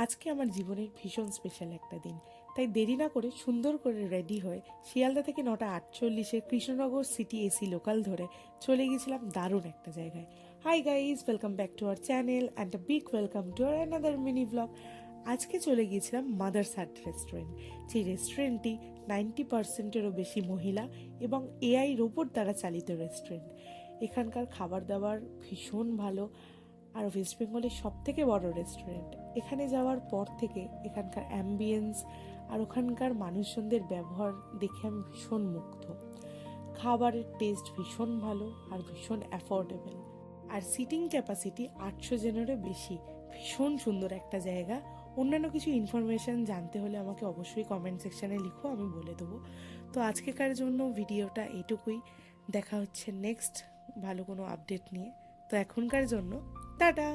আজকে আমার জীবনের ভীষণ স্পেশাল একটা দিন, তাই দেরি না করে সুন্দর করে রেডি হয়ে শিয়ালদা থেকে 9:48 কৃষ্ণনগর সিটি এসি লোকাল ধরে চলে গেছিলাম দারুণ একটা জায়গায়। Hi guys, welcome back to our channel and a big welcome to our another mini blog. আজকে চলে গিয়েছিলাম মাদার্স হাট রেস্টুরেন্ট। যে রেস্টুরেন্টটি 90%-এরও বেশি মহিলা এবং এআই রোবট দ্বারা চালিত রেস্টুরেন্ট। এখানকার খাবার দাবার ভীষণ ভালো, আর ওয়েস্ট বেঙ্গলের সব থেকে বড় রেস্টুরেন্ট। এখানে যাওয়ার পর থেকে এখানকার অ্যাম্বিয়েন্স আর ওখানকার মানুষজনদের ব্যবহার দেখে আমি ভীষণ মুগ্ধ। খাবারের টেস্ট ভীষণ ভালো আর ভীষণ অ্যাফোর্ডেবল, আর সিটিং ক্যাপাসিটি 800 জনেরও বেশি। ভীষণ সুন্দর একটা জায়গা। অন্যান্য কিছু ইনফরমেশান জানতে হলে আমাকে অবশ্যই কমেন্ট সেকশানে লিখো, আমি বলে দেবো। তো আজকেকার জন্য ভিডিওটা এইটুকুই। দেখা হচ্ছে নেক্সট ভালো কোনো আপডেট নিয়ে। তো এখনকার জন্য টাটা।